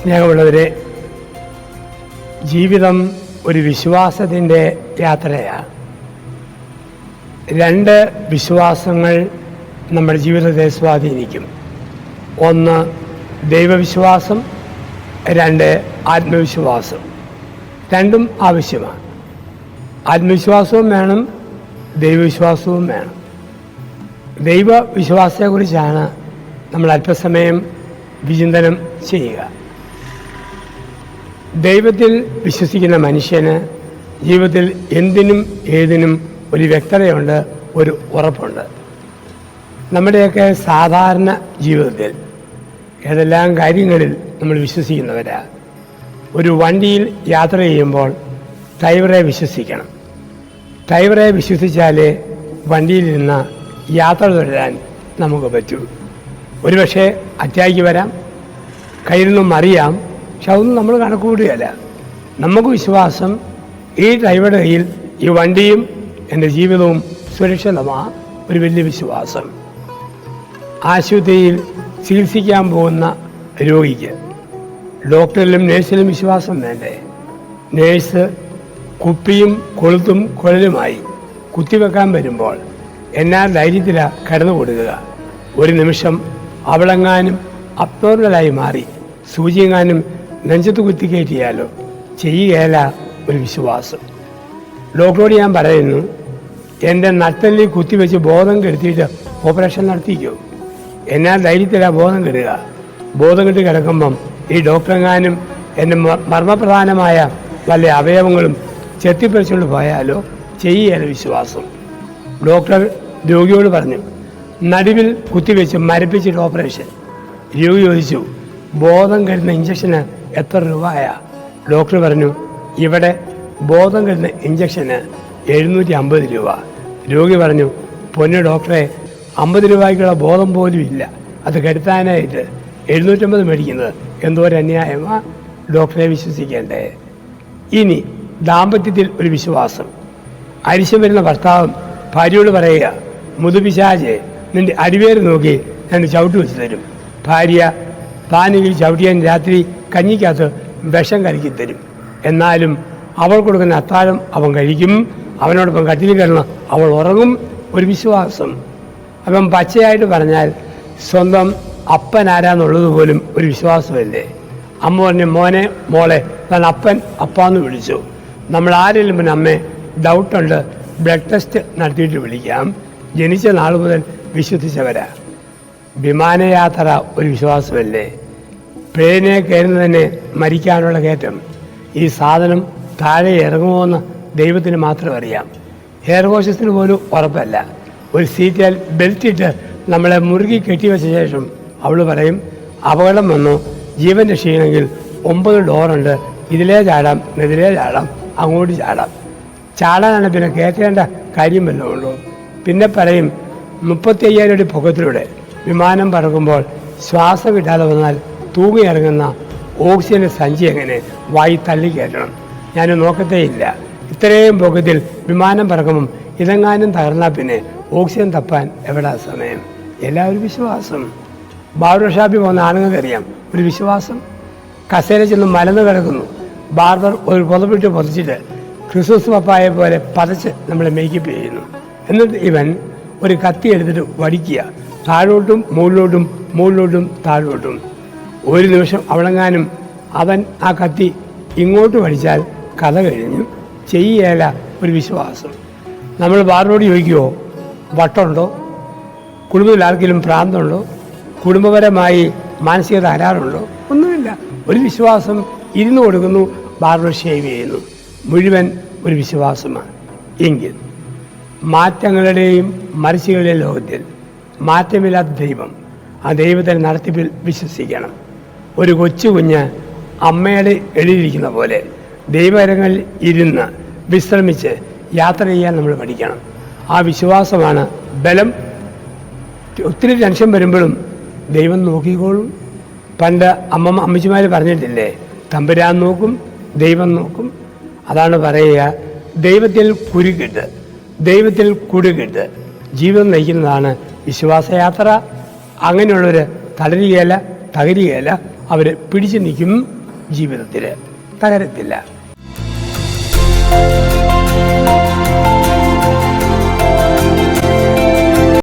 സ്നേഹമുള്ളവരെ, ജീവിതം ഒരു വിശ്വാസത്തിൻ്റെ യാത്രയാണ്. രണ്ട് വിശ്വാസങ്ങൾ നമ്മുടെ ജീവിതത്തെ സ്വാധീനിക്കും. ഒന്ന് ദൈവവിശ്വാസം, രണ്ട് ആത്മവിശ്വാസം. രണ്ടും ആവശ്യമാണ്. ആത്മവിശ്വാസവും വേണം, ദൈവവിശ്വാസവും വേണം. ദൈവവിശ്വാസത്തെക്കുറിച്ചാണ് നമ്മൾ അല്പസമയം വിചിന്തനം ചെയ്യുക. ദൈവത്തിൽ വിശ്വസിക്കുന്ന മനുഷ്യന് ജീവിതത്തിൽ എന്തിനും ഏതിനും ഒരു വ്യക്തതയുണ്ട്, ഒരു ഉറപ്പുണ്ട്. നമ്മുടെയൊക്കെ സാധാരണ ജീവിതത്തിൽ ഏതെല്ലാം കാര്യങ്ങളിൽ നമ്മൾ വിശ്വസിക്കുന്നവരാ. ഒരു വണ്ടിയിൽ യാത്ര ചെയ്യുമ്പോൾ ഡ്രൈവറെ വിശ്വസിക്കണം. ഡ്രൈവറെ വിശ്വസിച്ചാലേ വണ്ടിയിൽ നിന്ന് യാത്ര തുടരാൻ നമുക്ക് പറ്റൂ. ഒരുപക്ഷെ അറ്റാക്ക് വരാം, കയ്യിൽ നിന്നും അറിയാം, പക്ഷെ അതൊന്നും നമ്മൾ കണക്ക് കൂട്ടുകയല്ല. നമുക്ക് വിശ്വാസം ഈ ഡ്രൈവറുടെ കയ്യിൽ ഈ വണ്ടിയും എൻ്റെ ജീവിതവും സുരക്ഷിതമാണ്. ഒരു വലിയ വിശ്വാസം. ആശുപത്രിയിൽ ചികിത്സിക്കാൻ പോകുന്ന രോഗിക്ക് ഡോക്ടറിലും നേഴ്സിലും വിശ്വാസം വേണ്ടേ? നേഴ്സ് കുപ്പിയും കൊളുത്തും കുഴലുമായി കുത്തിവെക്കാൻ വരുമ്പോൾ എന്നാ ധൈര്യത്തിലാണ് കടന്നു കൊടുക്കുക. ഒരു നിമിഷം അവളെങ്ങാനും അബ്നോർമലായി മാറി സൂചിയെങ്ങാനും നെഞ്ചത്ത് കുത്തിക്കയറ്റിയാലോ? ചെയ്യുകയല്ല ഒരു വിശ്വാസം. ഡോക്ടറോട് ഞാൻ പറയുന്നു, എൻ്റെ നട്ടലിൽ കുത്തിവെച്ച് ബോധം കെടുത്തിയിട്ട് ഓപ്പറേഷൻ നടത്തിക്കോ? എന്നാ ധൈര്യത്തിലാണ് ബോധം കെടുക? ബോധം കെട്ടി കിടക്കുമ്പം ഈ ഡോക്ടറെങ്ങാനും എൻ്റെ മർമ്മപ്രധാനമായ വല്ല അവയവങ്ങളും ചെത്തിപ്പറിച്ചുകൊണ്ട് പോയാലോ? ചെയ്യുകയല്ല വിശ്വാസം. ഡോക്ടർ രോഗിയോട് പറഞ്ഞു, നടുവിൽ കുത്തിവെച്ച് മരപ്പിച്ചിട്ട് ഓപ്പറേഷൻ. രോഗി ചോദിച്ചു, ബോധം കെടുന്ന ഇഞ്ചക്ഷന് എത്ര രൂപയാ? ഡോക്ടർ പറഞ്ഞു, ഇവിടെ ബോധം കെടുന്ന ഇഞ്ചക്ഷന് 750 രൂപ. രോഗി പറഞ്ഞു, പൊന്നു ഡോക്ടറെ, 50 രൂപയ്ക്കുള്ള ബോധം പോലും ഇല്ല, അത് കെടുത്താനായിട്ട് 750 മേടിക്കുന്നത് എന്തോരം അന്യായമാ? ഡോക്ടറെ വിശ്വസിക്കേണ്ടേ? ഇനി ദാമ്പത്യത്തിൽ ഒരു വിശ്വാസം. അരിശം വരുന്ന ഭർത്താവും ഭാര്യയോട് പറയുക, മുതുപിശാചെ, നിൻ്റെ അടിവേര് നോക്കി ഞാൻ ചവിട്ടി വെച്ച് തരും. ഭാര്യ താനെങ്കിൽ ചവിട്ടിയാൻ രാത്രി കഞ്ഞിക്കകത്ത് വിഷം കലക്കി തരും. എന്നാലും അവൾ കൊടുക്കുന്ന അത്താഴം അവൻ കഴിക്കും, അവനോടൊപ്പം കട്ടിൽ കിടന്ന് അവൾ ഉറങ്ങും. ഒരു വിശ്വാസം. അപ്പം പച്ചയായിട്ട് പറഞ്ഞാൽ സ്വന്തം അപ്പൻ ആരാന്നുള്ളത് പോലും ഒരു വിശ്വാസമല്ലേ? അമ്മ പറഞ്ഞ മോനെ മോളെ താൻ അപ്പൻ അപ്പാന്ന് വിളിച്ചു. നമ്മൾ ആരെങ്കിലും പിന്നെ അമ്മേ ഡൗട്ടുണ്ട്, ബ്ലഡ് ടെസ്റ്റ് നടത്തിയിട്ട് വിളിക്കാം. ജനിച്ച നാൾ മുതൽ വിശ്വസിച്ചവരാ. വിമാനയാത്ര ഒരു വിശ്വാസമല്ലേ? പ്ലെയിനെ കയറുന്നത് തന്നെ മരിക്കാനുള്ള കയറ്റം. ഈ സാധനം താഴെ ഇറങ്ങുമോയെന്ന് ദൈവത്തിന് മാത്രം അറിയാം. എയർ ഹോസ്റ്റസിന് പോലും ഉറപ്പല്ല. ഒരു സീറ്റിൽ ബെൽറ്റിട്ട് നമ്മളെ മുറുകി കെട്ടിവെച്ച ശേഷം അവൾ പറയും, അപകടം വന്നു, ജീവൻ രക്ഷിക്കണമെങ്കിൽ 9 ഡോറുണ്ട്, ഇതിലേ ചാടാം, എതിലേ ചാടാം, അങ്ങോട്ട് ചാടാം. ചാടാനാണ് പിന്നെ കയറ്റേണ്ട കാര്യം വല്ലതും ഉള്ളൂ. പിന്നെ പറയും 35,000 അടി പൊക്കത്തിലൂടെ വിമാനം പറക്കുമ്പോൾ ശ്വാസം കിട്ടാതെ വന്നാൽ തൂങ്ങി ഇറങ്ങുന്ന ഓക്സിജൻ്റെ സഞ്ചി എങ്ങനെ വായി തള്ളി കയറ്റണം? ഞാൻ നോക്കത്തേയില്ല. ഇത്രയും പൊക്കത്തിൽ വിമാനം പറക്കുമ്പം ഇതെങ്ങാനും തകർന്നാൽ പിന്നെ ഓക്സിജൻ തപ്പാൻ എവിടാ സമയം? എല്ലാവരും വിശ്വാസം. ബാർബർ ഷാപ്പിൽ പോകുന്ന ആണുങ്ങൾക്കറിയാം ഒരു വിശ്വാസം. കസേര ചെന്ന് മലന്ന് കിടക്കുന്നു, ബാർബർ ഒരു പുതപ്പിട്ട് പൊതിച്ചിട്ട് ക്രിസ്മസ് പപ്പായെ പോലെ പതച്ച് നമ്മളെ മേക്കപ്പ് ചെയ്യുന്നു. എന്നിട്ട് ഇവൻ ഒരു കത്തി എടുത്തിട്ട് വടിക്കുക, താഴോട്ടും മുകളിലോട്ടും മുകളിലോട്ടും താഴോട്ടും. ഒരു നിമിഷം അവളെങ്ങാനും അവൻ ആ കത്തി ഇങ്ങോട്ട് വടിച്ചാൽ കഥ കഴിഞ്ഞു. ചെയ്യേല ഒരു വിശ്വാസം. നമ്മൾ ബാർബറോട് ചോദിക്കുമോ വട്ടമുണ്ടോ? കുടുംബത്തിൽ ആർക്കെങ്കിലും ഭ്രാന്തുണ്ടോ? കുടുംബപരമായി മാനസിക തകരാറുണ്ടോ? ഒന്നുമില്ല. ഒരു വിശ്വാസം. ഇരുന്ന് കൊടുക്കുന്നു, ബാർബർ ഷേവ് ചെയ്യുന്നു. മുഴുവൻ ഒരു വിശ്വാസമാണ്. എങ്കിൽ മാറ്റങ്ങളുടെയും മറിച്ചുകളുടെയും ലോകത്തിൽ മാറ്റമില്ലാത്ത ദൈവം, ആ ദൈവത്തിൻ്റെ നടത്തിപ്പിൽ വിശ്വസിക്കണം. ഒരു കൊച്ചു കുഞ്ഞ് അമ്മയുടെ എഴുതിയിരിക്കുന്ന പോലെ ദൈവകരങ്ങളിൽ ഇരുന്ന് വിശ്രമിച്ച് യാത്ര ചെയ്യാൻ നമ്മൾ പഠിക്കണം. ആ വിശ്വാസമാണ് ബലം. ഒത്തിരി ടെൻഷൻ വരുമ്പോഴും ദൈവം നോക്കിക്കോളും. പണ്ട് അമ്മച്ചിമാർ പറഞ്ഞിട്ടില്ലേ, തമ്പുരാൻ നോക്കും, ദൈവം നോക്കും. അതാണ് പറയുക, ദൈവത്തിൽ കുരുക്കിട്ട്, ദൈവത്തിൽ കുടുക്കിട്ട് ജീവിതം നയിക്കുന്നതാണ് വിശ്വാസയാത്ര. അങ്ങനെയുള്ളവർ തളരുകയല്ല, തകരുകയല്ല, അവർ പിടിച്ചു നിൽക്കും. ജീവിതത്തിൽ തകരത്തില്ല.